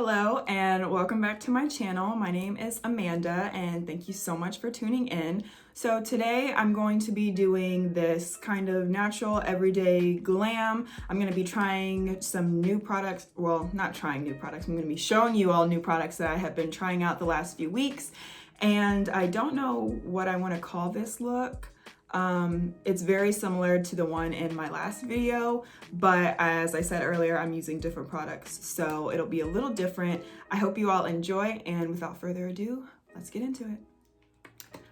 Hello and welcome back to my channel. My name is Amanda and thank you so much for tuning in. So today I'm going to be doing this kind of natural everyday glam. I'm going to be trying some new products. Well, not trying new products. I'm going to be showing you all new products that I have been trying out the last few weeks. And I don't know what I want to call this look. It's very similar to the one in my last video, but as I said earlier, I'm using different products, so it'll be a little different. I hope you all enjoy, and without further ado, let's get into it.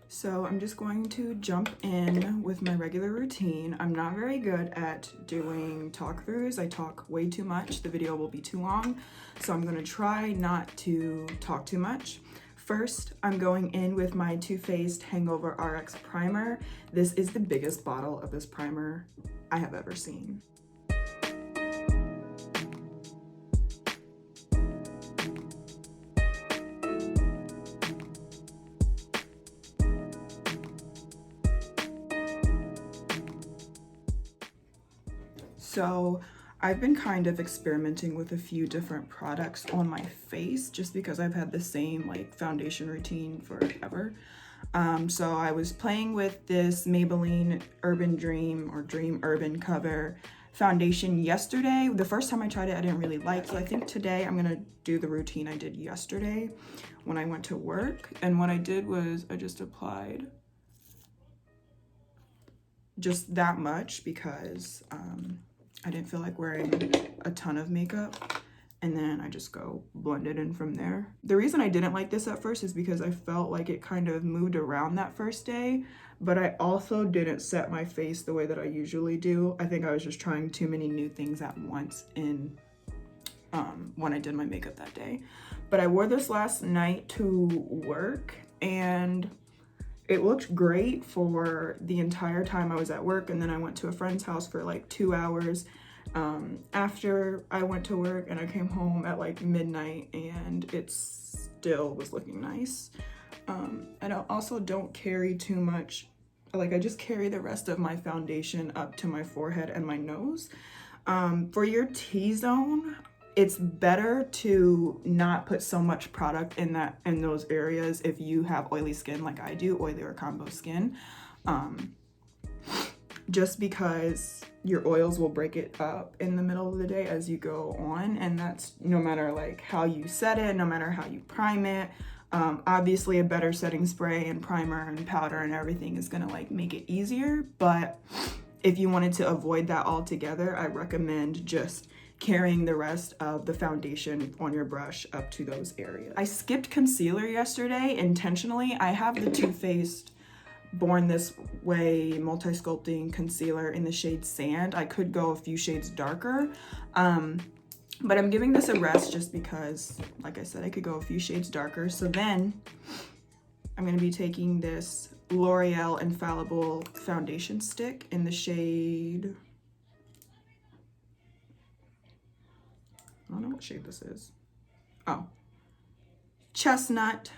So I'm just going to jump in with my regular routine. I'm not very good at doing talk throughs. I talk way too much. The video will be too long, so I'm gonna try not to talk too much. First, I'm going in with my Faced Hangover Rx primer. This is the biggest bottle of this primer I have ever seen. So I've been kind of experimenting with a few different products on my face just because I've had the same like foundation routine forever. So I was playing with this Maybelline Urban Dream or Dream Urban Cover foundation yesterday. The first time I tried it, I didn't really like, so I think today I'm gonna do the routine I did yesterday when I went to work. And what I did was I just applied just that much because I didn't feel like wearing a ton of makeup, and then I just go blend it in from there. The reason I didn't like this at first is because I felt like it kind of moved around that first day, but I also didn't set my face the way that I usually do. I think I was just trying too many new things at once in when I did my makeup that day. But I wore this last night to work, and it looked great for the entire time I was at work, and then I went to a friend's house for like 2 hours after I went to work, and I came home at like midnight and it still was looking nice. I also don't carry too much, like I just carry the rest of my foundation up to my forehead and my nose. For your T-zone, it's better to not put so much product in those areas if you have oily skin like I do, oily or combo skin, just because your oils will break it up in the middle of the day as you go on, and that's no matter like how you set it, no matter how you prime it. Obviously a better setting spray and primer and powder and everything is gonna like make it easier, but if you wanted to avoid that altogether, I recommend just carrying the rest of the foundation on your brush up to those areas. I skipped concealer yesterday intentionally. I have the Too Faced Born This Way multi-sculpting concealer in the shade Sand. I could go a few shades darker, but I'm giving this a rest just because, like I said, I could go a few shades darker. So then I'm gonna be taking this L'Oreal Infallible foundation stick in the shade, I don't know what shade this is. Oh, Chestnut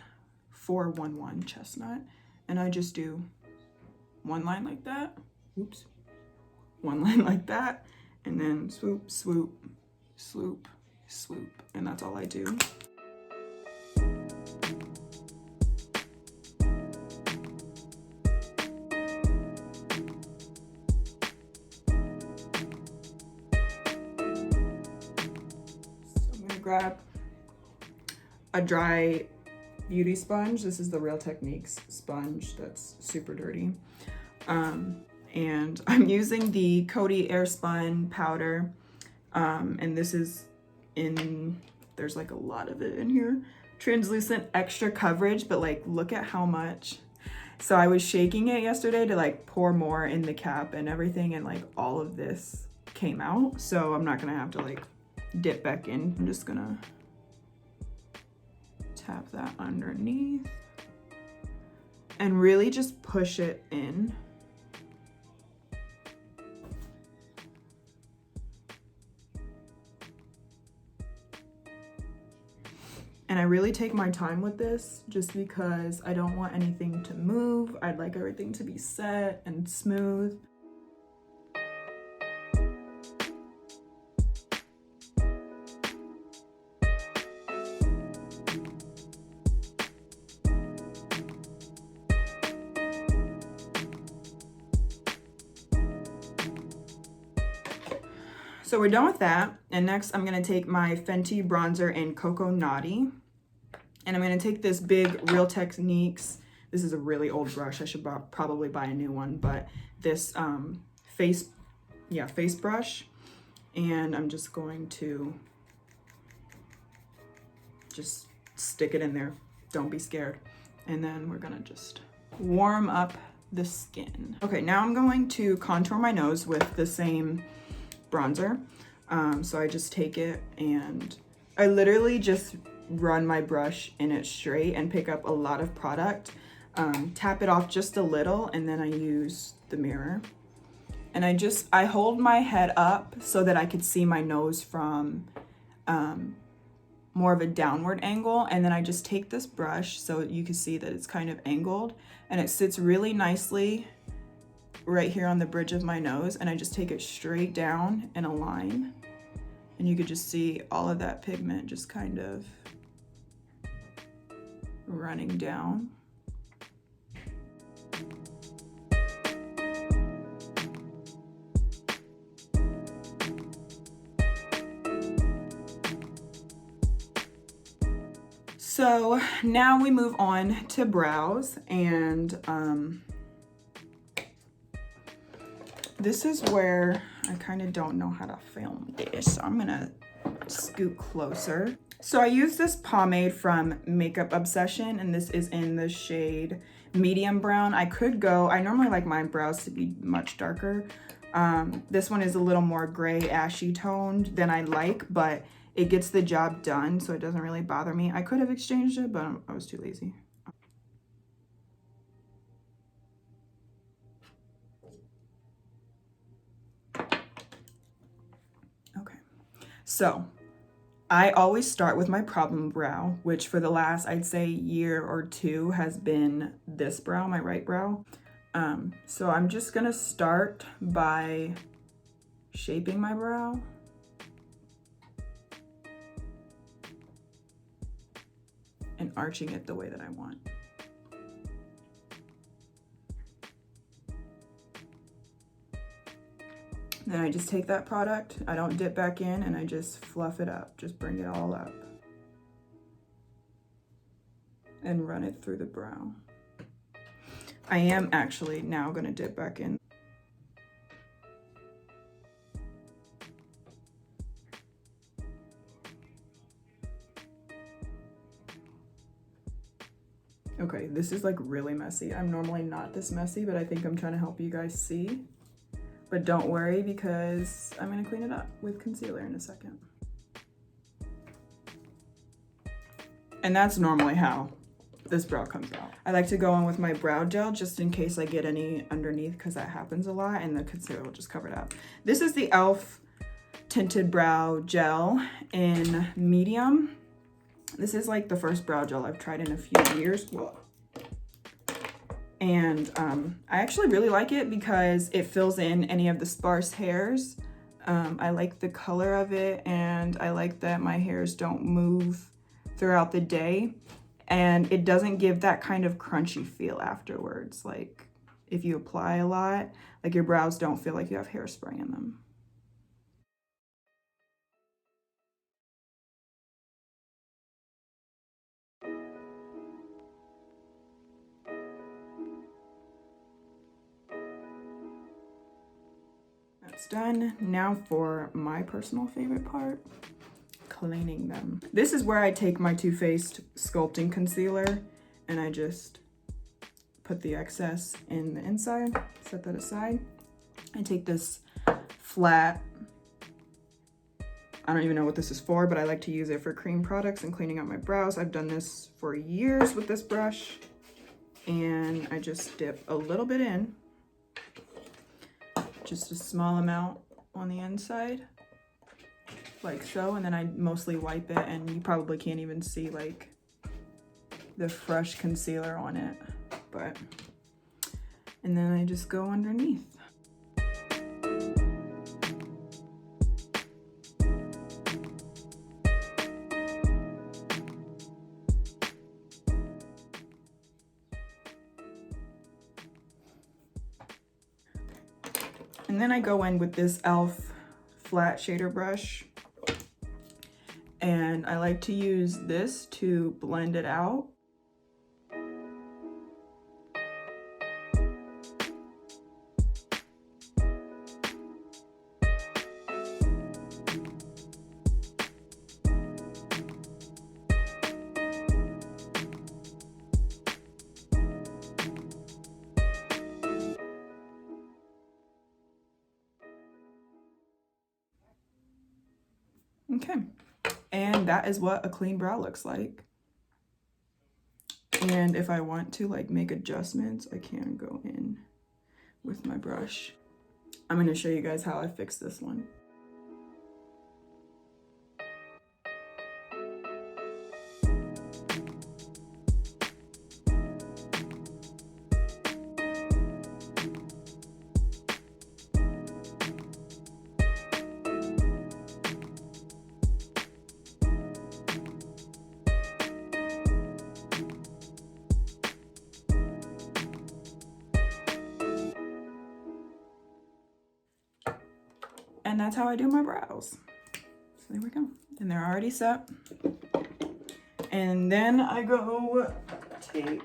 411 Chestnut. And I just do one line like that. Oops. One line like that. And then swoop, swoop, swoop, swoop. And that's all I do. Grab a dry beauty sponge. This is the Real Techniques sponge that's super dirty. And I'm using the Coty Airspun powder. And this is there's like a lot of it in here. Translucent extra coverage, but like look at how much. So I was shaking it yesterday to like pour more in the cap and everything, and like all of this came out. So I'm not gonna have to like dip back in. I'm just gonna tap that underneath and really just push it in. And I really take my time with this just because I don't want anything to move. I'd like everything to be set and smooth. So we're done with that. And next I'm gonna take my Fenty bronzer in Cocoa Naughty. And I'm gonna take this big Real Techniques. This is a really old brush. I should probably buy a new one, but this face brush. And I'm just going to just stick it in there. Don't be scared. And then we're gonna just warm up the skin. Okay, now I'm going to contour my nose with the same bronzer. So I just take it and I literally just run my brush in it straight and pick up a lot of product, tap it off just a little, and then I use the mirror. And I hold my head up so that I could see my nose from more of a downward angle, and then I just take this brush so you can see that it's kind of angled, and it sits really nicely right here on the bridge of my nose, and I just take it straight down in a line, and you could just see all of that pigment just kind of running down. So now we move on to brows, and this is where I kind of don't know how to film this, so I'm gonna scoot closer. So I use this pomade from Makeup Obsession, and this is in the shade medium brown. I normally like my brows to be much darker. This one is a little more gray, ashy toned than I like, but it gets the job done, so it doesn't really bother me. I could have exchanged it, but I was too lazy. Okay, so I always start with my problem brow, which for the last, I'd say, year or two has been this brow, my right brow. So I'm just gonna start by shaping my brow. And arching it the way that I want. Then I just take that product, I don't dip back in, and I just fluff it up, just bring it all up. And run it through the brow. I am actually now gonna dip back in. Okay, this is like really messy. I'm normally not this messy, but I think I'm trying to help you guys see. But don't worry, because I'm gonna clean it up with concealer in a second. And that's normally how this brow comes out. I like to go in with my brow gel just in case I get any underneath, because that happens a lot, and the concealer will just cover it up. This is the e.l.f. Tinted Brow Gel in medium. This is like the first brow gel I've tried in a few years. Whoa. And I actually really like it because it fills in any of the sparse hairs. I like the color of it, and I like that my hairs don't move throughout the day. And it doesn't give that kind of crunchy feel afterwards. Like if you apply a lot, like your brows don't feel like you have hairspray in them. That's done. Now for my personal favorite part, cleaning them. This is where I take my Too Faced Sculpting Concealer and I just put the excess in the inside, set that aside. I take this flat, I don't even know what this is for, but I like to use it for cream products and cleaning out my brows. I've done this for years with this brush, and I just dip a little bit in, just a small amount on the inside, like so, and then I mostly wipe it, and you probably can't even see like the fresh concealer on it, but, and then I just go underneath. And then I go in with this e.l.f. flat shader brush. And I like to use this to blend it out. Okay, and that is what a clean brow looks like. And if I want to like make adjustments, I can go in with my brush. I'm going to show you guys how I fix this one. And that's how I do my brows. So there we go. And they're already set. And then I go take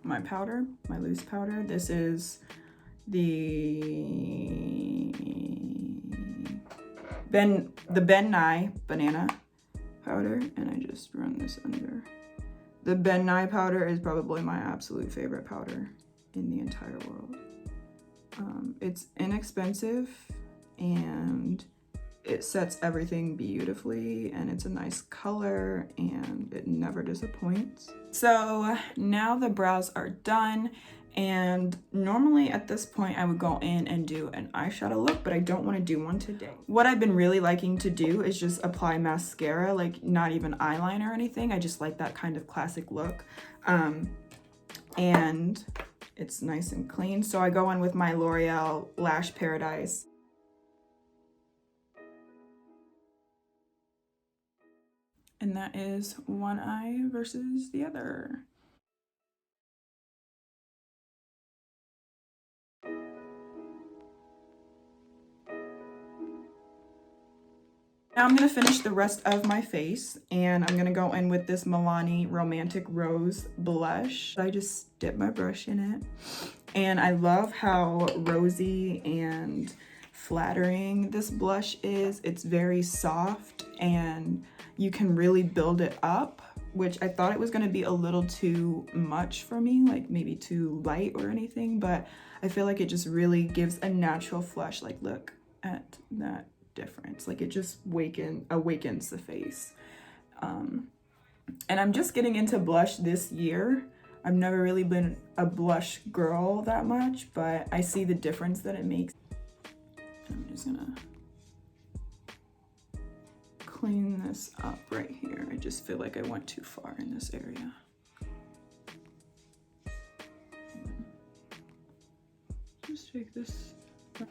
my powder, my loose powder. This is the Ben Nye banana powder, and I just run this under. The Ben Nye powder is probably my absolute favorite powder in the entire world. It's inexpensive and it sets everything beautifully, and it's a nice color and it never disappoints. So now the brows are done, and normally at this point I would go in and do an eyeshadow look, but I don't want to do one today. What I've been really liking to do is just apply mascara, like not even eyeliner or anything. I just like that kind of classic look. And it's nice and clean. So I go in with my L'Oreal Lash Paradise. And that is one eye versus the other. Now I'm gonna finish the rest of my face, and I'm gonna go in with this Milani Romantic Rose blush. I just dip my brush in it, and I love how rosy and flattering this blush is. It's very soft, and you can really build it up, which I thought it was gonna be a little too much for me, like maybe too light or anything, but I feel like it just really gives a natural flush. Like, look at that difference. Like, it just awakens the face. And I'm just getting into blush this year. I've never really been a blush girl that much, but I see the difference that it makes. I'm just gonna clean this up right here. I just feel like I went too far in this area. Just take this.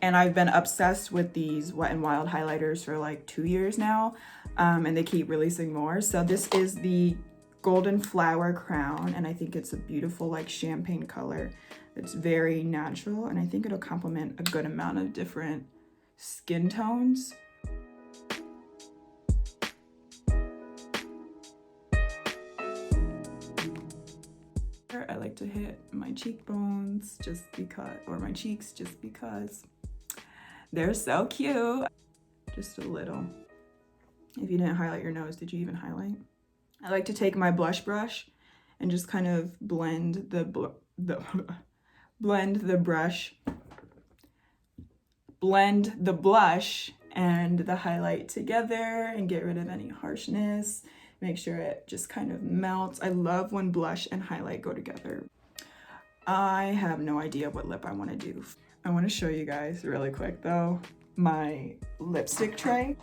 And I've been obsessed with these Wet n Wild highlighters for like 2 years now, and they keep releasing more. So this is the Golden Flower Crown, and I think it's a beautiful like champagne color. It's very natural, and I think it'll complement a good amount of different skin tones. I like to hit my cheekbones just because, or my cheeks just because they're so cute. Just a little. If you didn't highlight your nose, did you even highlight? I like to take my blush brush and just kind of blend the blush and the highlight together and get rid of any harshness. Make sure it just kind of melts. I love when blush and highlight go together. I have no idea what lip I want to do. I want to show you guys really quick though, my lipstick tray.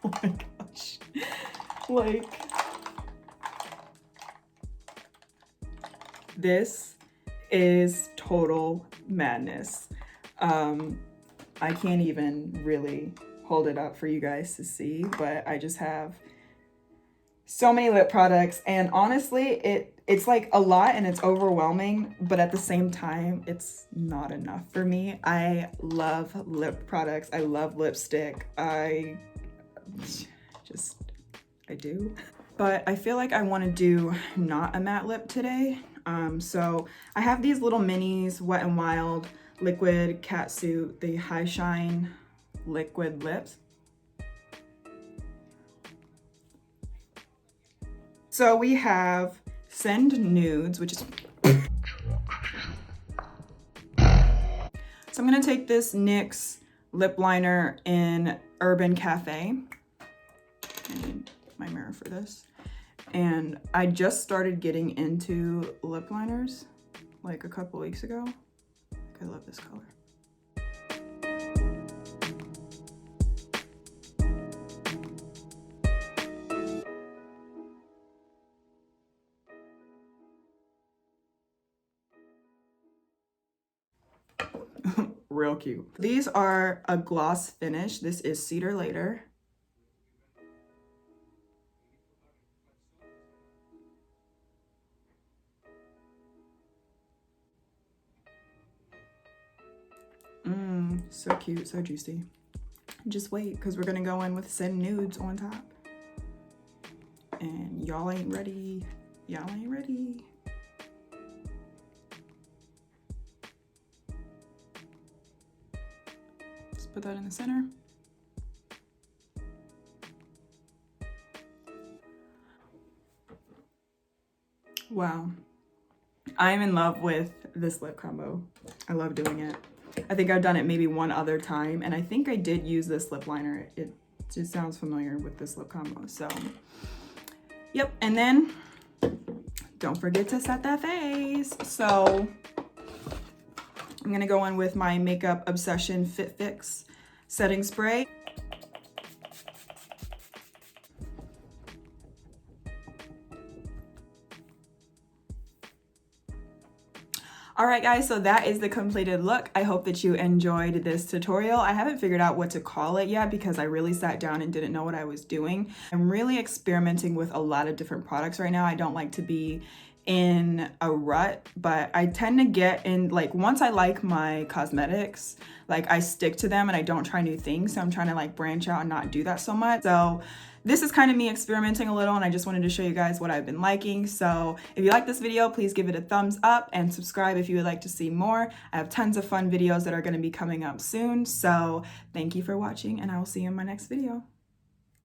Oh my gosh. Like, this is total madness. I can't even really hold it up for you guys to see, but I just have So many lip products, and honestly, it's like a lot and it's overwhelming, but at the same time, it's not enough for me. I love lip products. I love lipstick. I do. But I feel like I want to do not a matte lip today. So I have these little minis, Wet n Wild Liquid Catsuit, the High Shine Liquid Lips. So we have Send Nudes, which is... So I'm gonna take this NYX lip liner in Urban Cafe. I need my mirror for this. And I just started getting into lip liners like a couple weeks ago. I love this color. Real cute. These are a gloss finish. This is Cedar Later. So cute, so juicy. Just wait, because we're gonna go in with Send Nudes on top. And y'all ain't ready. Y'all ain't ready. Just put that in the center. Wow. I'm in love with this lip combo. I love doing it. I think I've done it maybe one other time, and I think I did use this lip liner. It just sounds familiar with this lip combo, so yep. And then don't forget to set that face. So I'm gonna go in with my Makeup Obsession Fit Fix setting spray. All right, guys, so that is the completed look. I hope that you enjoyed this tutorial. I haven't figured out what to call it yet because I really sat down and didn't know what I was doing. I'm really experimenting with a lot of different products right now. I don't like to be in a rut, but I tend to get in, like, once I like my cosmetics, like, I stick to them and I don't try new things. So I'm trying to like branch out and not do that so much. So this is kind of me experimenting a little, and I just wanted to show you guys what I've been liking. So if you like this video, please give it a thumbs up and subscribe if you would like to see more. I have tons of fun videos that are going to be coming up soon. So thank you for watching, and I will see you in my next video.